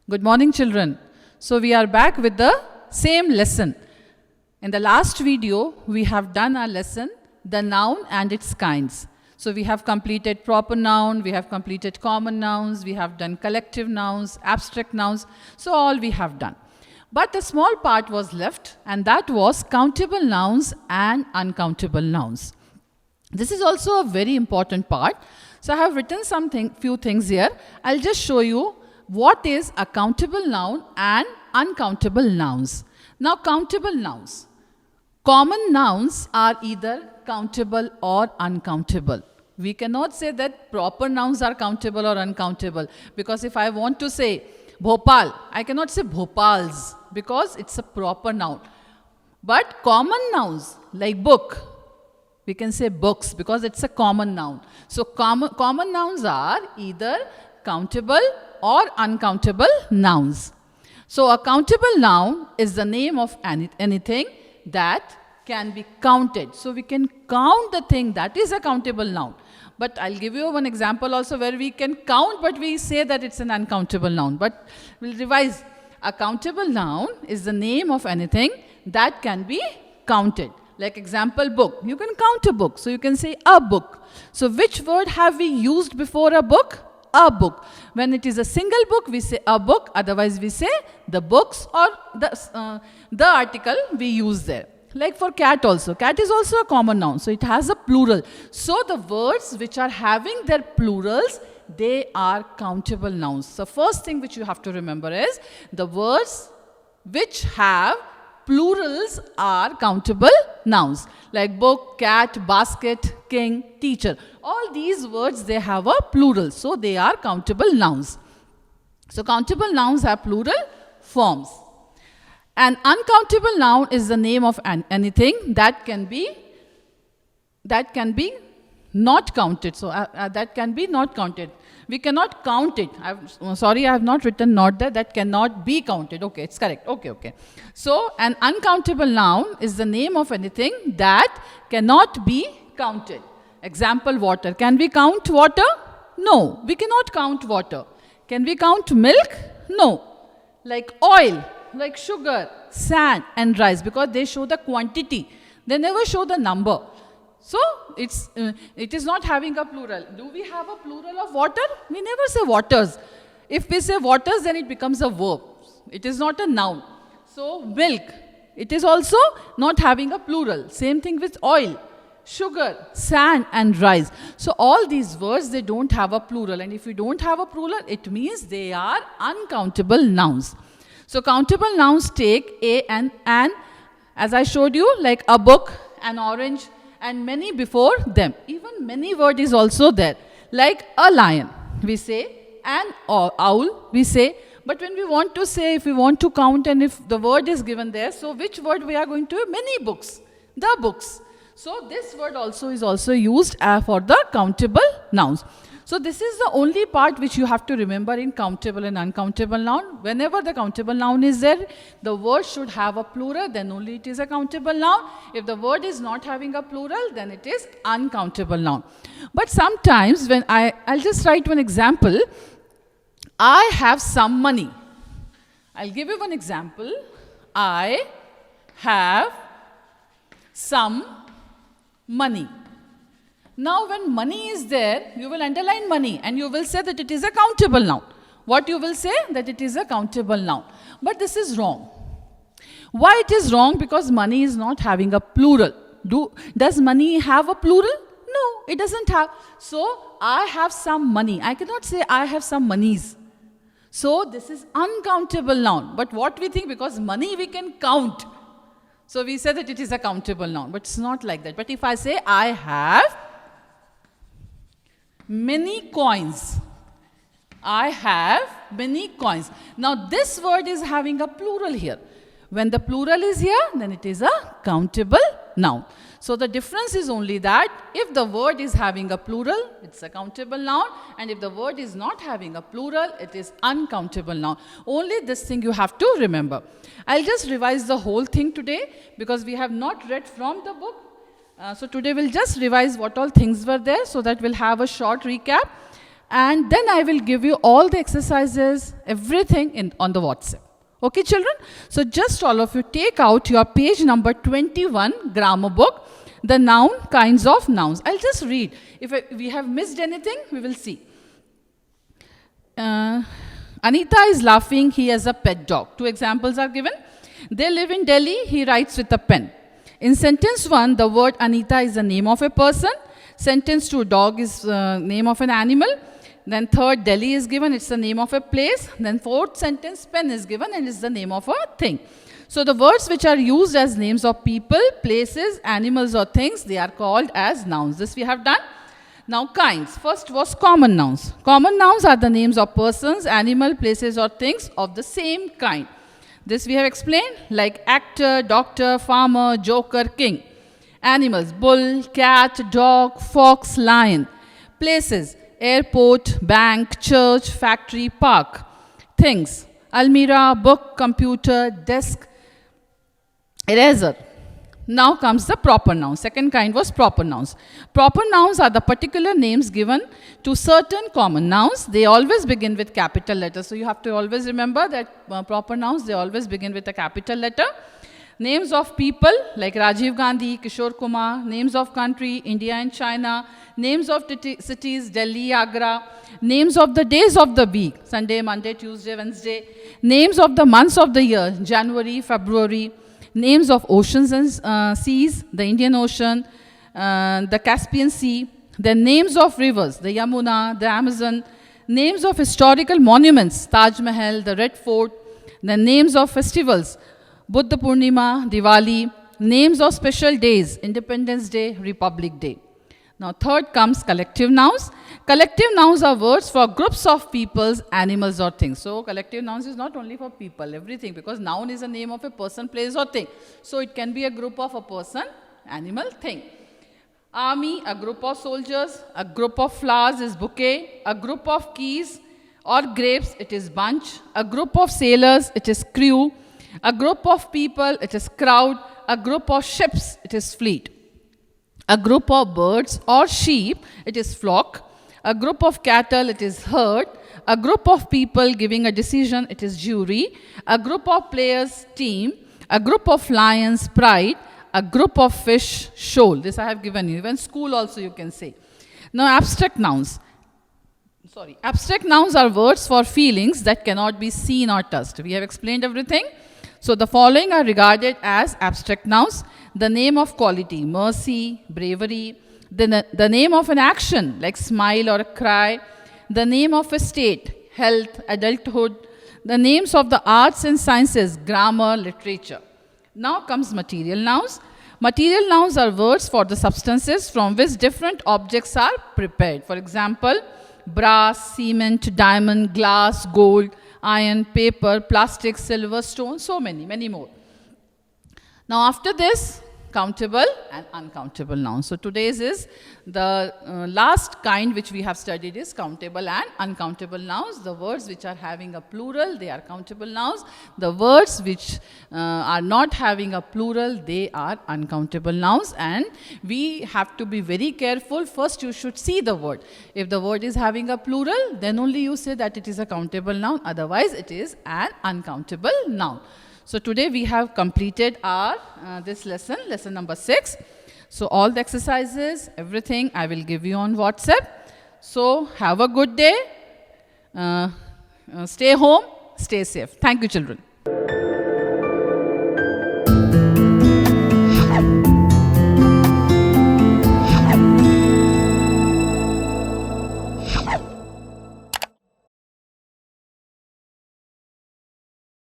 Good morning, children. So we are back with the same lesson. In the last video, we have done our lesson, the noun and its kinds. So we have completed proper noun, we have completed common nouns, we have done collective nouns, abstract nouns. So all we have done. But a small part was left, and that was countable nouns and uncountable nouns. This is also a very important part. So I have written few things here. I'll just show you what is a countable noun and uncountable nouns. Now, countable nouns. Common nouns are either countable or uncountable. We cannot say that proper nouns are countable or uncountable, because if I want to say Bhopal, I cannot say Bhopals because it's a proper noun. But common nouns like book, we can say books because it's a common noun. So common nouns are either countable or uncountable nouns. So a countable noun is the name of anything that can be counted. So we can count the thing, that is a countable noun. But I'll give you one example also where we can count, but we say that it's an uncountable noun. But we'll revise. A countable noun is the name of anything that can be counted. Like example, book. You can count a book. So you can say a book. So which word have we used before a book? A book. When it is a single book, we say a book. Otherwise, we say the books or the article we use there. Like for cat also. Cat is also a common noun. So it has a plural. So the words which are having their plurals, they are countable nouns. So first thing which you have to remember is the words which have plurals are countable nouns. Like book, cat, basket, king, teacher. All these words, they have a plural. So they are countable nouns. So countable nouns have plural forms. An uncountable noun is the name of anything that can be not counted. So that can be not counted. We cannot count it. I have not written not there. That cannot be counted. Okay, it's correct. Okay. So an uncountable noun is the name of anything that cannot be counted. Example, water. Can we count water? No, we cannot count water. Can we count milk? No. Like oil, like sugar, sand and rice, because they show the quantity. They never show the number. So it is not having a plural. Do we have a plural of water? We never say waters. If we say waters, then it becomes a verb. It is not a noun. So milk, it is also not having a plural. Same thing with oil, sugar, sand and rice. So all these words, they don't have a plural. And if you don't have a plural, it means they are uncountable nouns. So countable nouns take a and an, as I showed you, like a book, an orange, and many before them. Even many word is also there. Like a lion, we say, an owl, we say. But when we want to say, if we want to count and if the word is given there, so which word we are going to? Many books, the books. So this word also is also used for the countable nouns. So this is the only part which you have to remember in countable and uncountable noun. Whenever the countable noun is there, the word should have a plural, then only it is a countable noun. If the word is not having a plural, then it is uncountable noun. But sometimes when I'll just write one example. I have some money. I'll give you one example. I have some money. Now, when money is there, you will underline money and you will say that it is a countable noun. What you will say? That it is a countable noun. But this is wrong. Why it is wrong? Because money is not having a plural. Does money have a plural? No, it doesn't have. So, I have some money. I cannot say I have some monies. So, this is uncountable noun. But what we think, because money we can count. So, we say that it is a countable noun. But it's not like that. But if I say I have many coins. I have many coins. Now this word is having a plural here. When the plural is here, then it is a countable noun. So the difference is only that if the word is having a plural, it's a countable noun. And if the word is not having a plural, it is uncountable noun. Only this thing you have to remember. I'll just revise the whole thing today because we have not read from the book. So today we'll just revise what all things were there so that we'll have a short recap. and then I will give you all the exercises, everything on the WhatsApp. Okay, children? So just all of you take out your page number 21 grammar book, the noun, kinds of nouns. I'll just read. If we have missed anything, we will see. Anita is laughing. He has a pet dog. 2 examples are given. They live in Delhi. He writes with a pen. In sentence 1, the word Anita is the name of a person. Sentence 2, dog is name of an animal. Then third, Delhi is given. It's the name of a place. Then fourth sentence, pen is given and it's the name of a thing. So the words which are used as names of people, places, animals or things, they are called as nouns. This we have done. Now kinds. First was common nouns. Common nouns are the names of persons, animal, places or things of the same kind. This we have explained, like actor, doctor, farmer, joker, king. Animals, bull, cat, dog, fox, lion. Places, airport, bank, church, factory, park. Things, almirah, book, computer, desk, eraser. Now comes the proper nouns. Second kind was proper nouns. Proper nouns are the particular names given to certain common nouns. They always begin with capital letters. So you have to always remember that proper nouns, they always begin with a capital letter. Names of people like Rajiv Gandhi, Kishore Kumar. Names of country, India and China. Names of cities, Delhi, Agra. Names of the days of the week, Sunday, Monday, Tuesday, Wednesday. Names of the months of the year, January, February. Names of oceans and seas, the Indian Ocean, the Caspian Sea. The names of rivers, the Yamuna, the Amazon. Names of historical monuments, Taj Mahal, the Red Fort. The names of festivals, Buddha Purnima, Diwali. Names of special days, Independence Day, Republic Day. Now third comes collective nouns. Collective nouns are words for groups of peoples, animals or things. So collective nouns is not only for people, everything, because noun is a name of a person, place or thing. So it can be a group of a person, animal, thing. Army, a group of soldiers. A group of flowers is bouquet. A group of keys or grapes, it is bunch. A group of sailors, it is crew. A group of people, it is crowd. A group of ships, it is fleet. A group of birds or sheep, it is flock. A group of cattle, it is herd. A group of people giving a decision, it is jury. A group of players, team. A group of lions, pride. A group of fish, shoal. This I have given you. Even school also you can say. Now abstract nouns. Abstract nouns are words for feelings that cannot be seen or touched. We have explained everything. So the following are regarded as abstract nouns. The name of quality, mercy, bravery. The name of an action, like smile or cry. The name of a state, health, adulthood. The names of the arts and sciences, grammar, literature. Now comes material nouns. Material nouns are words for the substances from which different objects are prepared. For example, brass, cement, diamond, glass, gold, iron, paper, plastic, silver, stone, so many more. Now after this, countable and uncountable nouns. So today's is the last kind which we have studied is countable and uncountable nouns. The words which are having a plural, they are countable nouns. The words which are not having a plural, they are uncountable nouns. And we have to be very careful. First you should see the word. If the word is having a plural, then only you say that it is a countable noun. Otherwise it is an uncountable noun. So today we have completed our this lesson number 6. So all the exercises, everything I will give you on WhatsApp. So have a good day. Stay home, stay safe. Thank you, children.